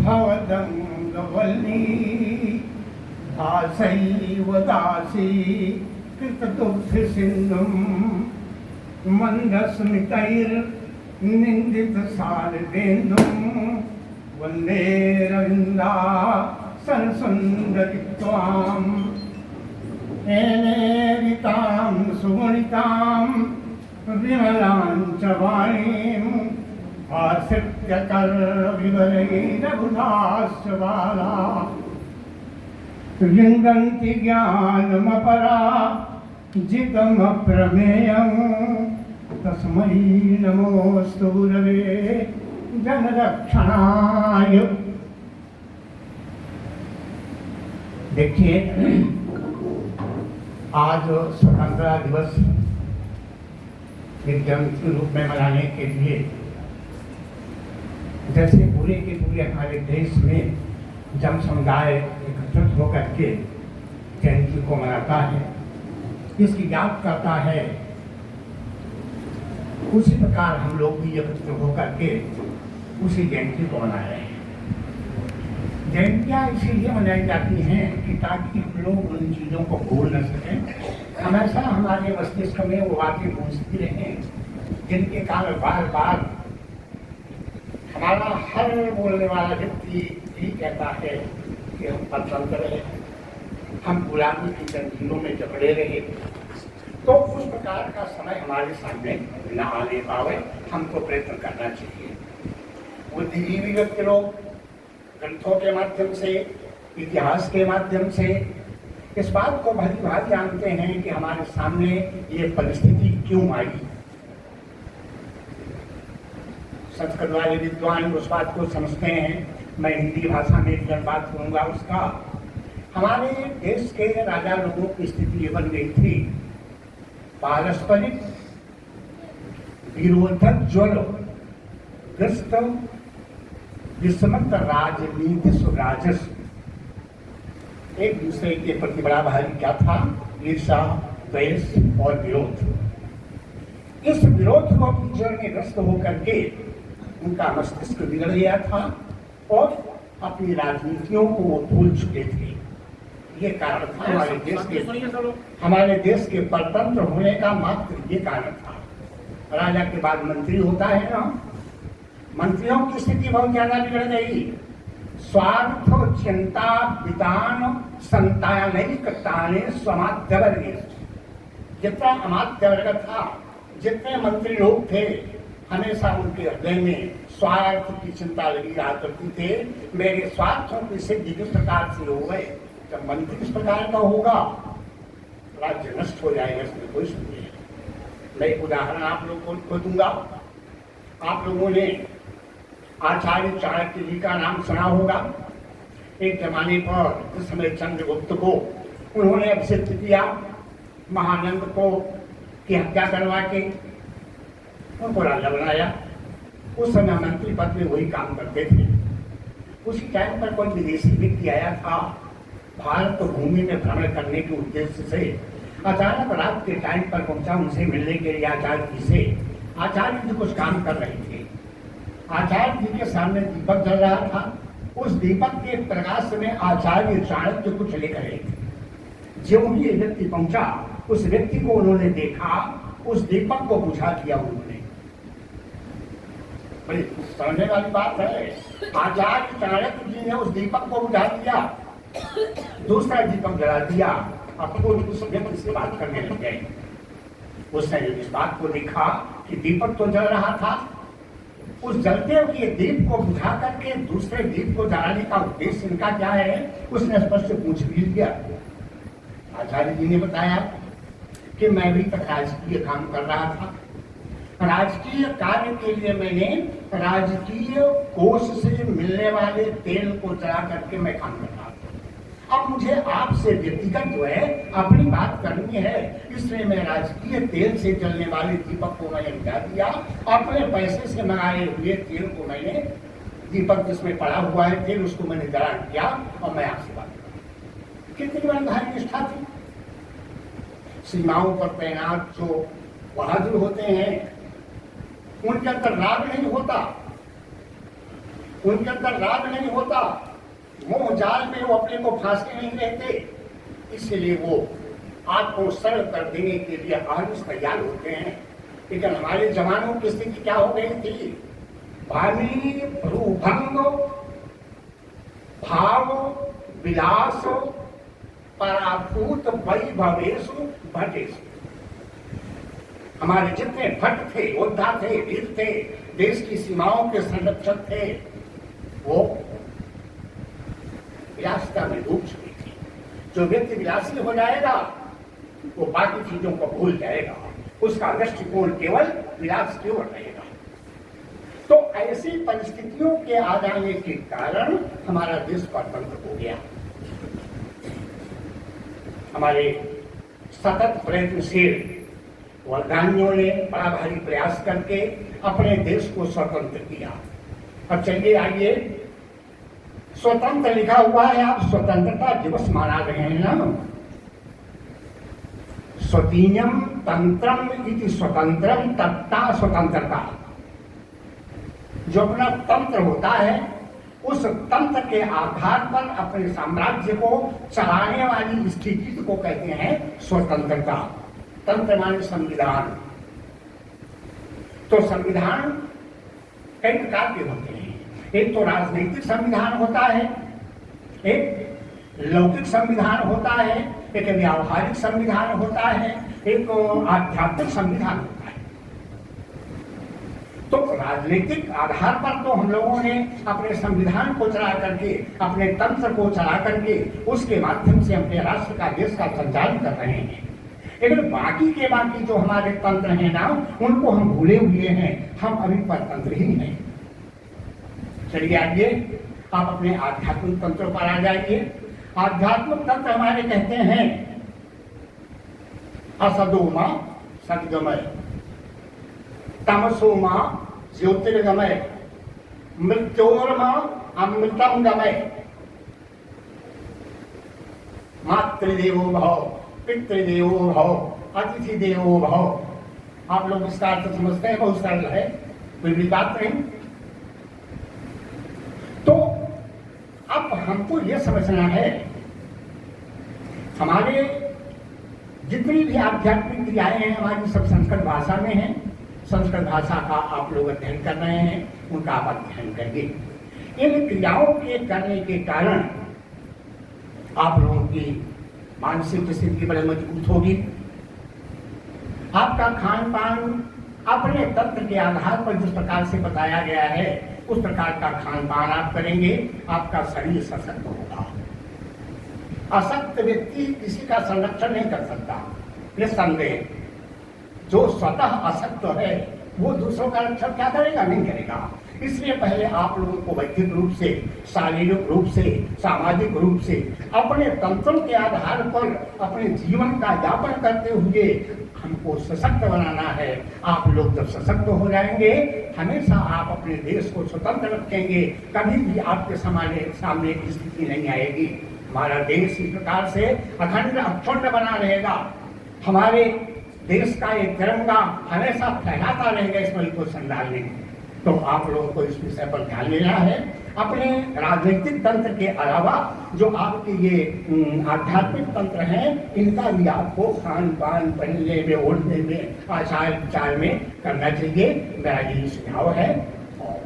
भवदङ्गवल्ली भासैव दासी कृतदुग्धसिन्धुं मन्दस्मितैर्निन्दितशारदेन्दुं वन्दे रविन्दासनसुन्दरि त्वाम् एनेरितां सुगुणितां विमलां च वाणीम् आश्रित्यकरविवरैरबुधाश्च बाला विन्दन्ति ज्ञानमपरा जितमप्रमेयं तस्मै नमोऽस्तु गुरवे जनरक्षणाय। देखिए, आज स्वतंत्रता दिवस एक जन्म के रूप में मनाने के लिए जैसे पूरे के पूरे हमारे देश में जन समुदाय एकत्रित होकर के जयंती को मनाता है, इसकी याद करता है, उसी प्रकार हम लोग भी एकत्रित होकर के उसी जयंती को मना रहे हैं। जयंतियाँ इसीलिए मनाई जाती हैं कि ताकि हम लोग उन चीज़ों को भूल न सकें, हमेशा हमारे मस्तिष्क में वो बातें गूंजती रहें जिनके कारण बार बार हमारा हर बोलने वाला व्यक्ति यही कहता है कि हम परतंत्र रहे, हम गुलामी की जंजीरों में जकड़े रहे। तो उस प्रकार का समय हमारे सामने न आने पावे, हमको प्रयत्न करना चाहिए। बुद्धिजीवी व्यक्ति लोग ग्रंथों के माध्यम से, इतिहास के माध्यम से इस बात को भली भांति जानते हैं कि हमारे सामने ये परिस्थिति क्यों आई। संस्कृत वाले विद्वान उस बात को समझते हैं। मैं हिंदी भाषा में एक बात करूँगा उसका। हमारे देश के राजा लोगों की स्थिति ये बन गई थी, पारस्परिक विरोधक ज्वर ग्रस्त विषमत राजनीति सुराजस। एक दूसरे के प्रति बड़ा भारी क्या था? ईर्षा, द्वेष और विरोध। इस विरोध को अपनी जड़ में ग्रस्त होकर के उनका मस्तिष्क बिगड़ गया था और अपनी राजनीतियों को वो भूल चुके थे। ये कारण था हमारे देश के परतंत्र होने का मात्र ये कारण था। राजा के बाद मंत्री होता है ना, मंत्रियों की स्थिति बहुत ज्यादा बिगड़ गई। स्वार्थ चिंता वितान संतानैकताने स्वमाध्यवर्गे। जितना अमात्य वर्ग था, जितने मंत्री लोग थे, हमेशा उनके हृदय में स्वार्थ की चिंता लगी रहा करती थे। मेरे स्वार्थों की सिद्धि किस प्रकार से हो गए? जब मंत्री इस प्रकार का होगा, राज्य नष्ट हो जाएगा, इसमें कोई संदेह नहीं। मैं एक उदाहरण आप लोगों को दूंगा। आप लोगों ने आचार्य चाणक्य जी का नाम सुना होगा। एक जमाने पर जिस समय चंद्रगुप्त को उन्होंने अभिषिक्त किया, महानंद को की हत्या करवा के उनको राजा बनाया। उस समय मंत्री पद में वही काम करते थे। उसी टाइम पर कोई विदेशी व्यक्ति आया था भारत भूमि में भ्रमण करने के उद्देश्य से। अचानक रात के टाइम पर पहुंचा उनसे मिलने के लिए आचार्य जी से। आचार्य जी कुछ काम कर रहे थे। आचार्य जी के सामने दीपक जल रहा था। उस दीपक के प्रकाश में आचार्य चाणक्य कुछ लेकर रहे थे। जो ही ये व्यक्ति पहुंचा, उस व्यक्ति को उन्होंने देखा, उस दीपक को बुझा दिया उन्होंने। बड़ी समझने वाली बात है। आचार्य चाणक्य जी ने उस दीपक को बुझा दिया, दूसरा दीपक जला दिया। अब वो उस व्यक्ति से बात करने लग गए। उसने जब इस बात को देखा कि दीपक तो जल रहा था, उस जलते हुए दीप को बुझा करके दूसरे दीप को जलाने का उद्देश्य इनका क्या है, उसने स्पष्ट पूछ भी लिया। आचार्य जी ने बताया कि मैं अभी तक राजकीय काम कर रहा था। राजकीय कार्य के लिए मैंने राजकीय कोष से मिलने वाले तेल को जला करके मैं काम कर रहा था। अब मुझे आपसे व्यक्तिगत जो है अपनी बात करनी है, इसलिए मैं राजकीय तेल से जलने वाले दीपक को मैंने बुझा दिया। अपने पैसे से मंगाए हुए तेल को मैंने, दीपक जिसमें पड़ा हुआ है तेल, उसको मैंने जला दिया और मैं आपसे बात कर। कितनी बड़ी भारी निष्ठा थी। सीमाओं पर तैनात जो बहादुर होते हैं, उनके अंदर राग नहीं होता, उनके अंदर राग नहीं होता, मोह जाल में वो अपने को फांसते नहीं रहते, इसलिए वो आपको सरल कर देने के लिए आयुष तैयार होते हैं। लेकिन हमारे जवानों की स्थिति क्या हो गई थी? वाणी रूभंग भाव विलास पराभूत वैभवेषु भटेषु। हमारे जितने भट्ट थे, योद्धा थे, वीर थे, देश की सीमाओं के संरक्षक थे, वो विलासिता में डूब चुकी थी। जो व्यक्ति विलासी हो जाएगा वो बाकी चीजों को भूल जाएगा, उसका दृष्टिकोण केवल विलास की ओर रहेगा। तो ऐसी परिस्थितियों के आ जाने के कारण हमारा देश परतंत्र हो गया। हमारे सतत प्रयत्नशील वर्धानियों ने बड़ा भारी प्रयास करके अपने देश को स्वतंत्र किया। अब चलिए आइए, स्वतंत्र लिखा हुआ है, आप स्वतंत्रता दिवस मना रहे हैं ना। स्वतीयम तंत्रम इति स्वतंत्रम तत्ता स्वतंत्रता। जो अपना तंत्र होता है उस तंत्र के आधार पर अपने साम्राज्य को चलाने वाली स्थिति को कहते हैं स्वतंत्रता। तंत्र माने संविधान। तो संविधान कई प्रकार के होते हैं। एक तो राजनीतिक संविधान होता है, एक लौकिक संविधान होता है, एक व्यावहारिक संविधान होता है, एक आध्यात्मिक संविधान होता है। तो राजनीतिक आधार पर तो हम लोगों ने अपने संविधान को चला करके, अपने तंत्र को चला करके उसके माध्यम से अपने राष्ट्र का, देश का संचालन कर रहे हैं। लेकिन बाकी जो हमारे तंत्र हैं ना, उनको हम भूले हुए हैं, हम अभी परतंत्र ही नहीं। चलिए आइए, आप अपने आध्यात्मिक तंत्रों पर आ जाइए। आध्यात्मिक तंत्र हमारे कहते हैं असदोमा सद्गमय, तमसोमा ज्योतिर्गमय, मृत्योर्मा अमृतम गमय, मातृदेवो भव, पितृदेवो भव, अतिथि देवो भव। आप लोग इसका अर्थ समझते हैं, बहुत सरल है, कोई भी बात नहीं। तो अब हमको यह समझना है, हमारे जितनी भी आध्यात्मिक क्रियाएं हैं हमारी सब संस्कृत भाषा में हैं। संस्कृत भाषा का आप लोग अध्ययन कर रहे हैं, उनका आप अध्ययन करिए। इन क्रियाओं के करने के कारण आप लोगों की मानसिक स्थिति बड़े मजबूत होगी। आपका खान पान अपने तंत्र के आधार पर जिस प्रकार से बताया गया है उस प्रकार का खान पान आप करेंगे, आपका शरीर सशक्त होगा। अशक्त व्यक्ति किसी का संरक्षण नहीं कर सकता, निस्संदेह। जो स्वतः अशक्त है वो दूसरों का रक्षण क्या करेगा? नहीं करेगा। इसलिए पहले आप लोगों को वैज्ञानिक रूप से, शारीरिक रूप से, सामाजिक रूप से अपने तंत्रों के आधार पर अपने जीवन का यापन करते हुए हमको सशक्त बनाना है। आप लोग जब सशक्त हो जाएंगे, हमेशा आप अपने देश को स्वतंत्र रखेंगे, कभी भी आपके सामने स्थिति नहीं आएगी। हमारा देश इस प्रकार से अखंड अक्षुण्ण बना रहेगा। हमारे देश का एक तिरंगा हमेशा फहराता रहेगा, इसमें कोई संदेह नहीं। तो आप लोगों को इस विषय पर ध्यान देना है। अपने राजनीतिक तंत्र के अलावा जो आपके ये आध्यात्मिक तंत्र हैं, इनका भी आपको खान पान, पहनने में, ओढ़ने में, आचार विचार में करना चाहिए। मेरा यही सुझाव है। और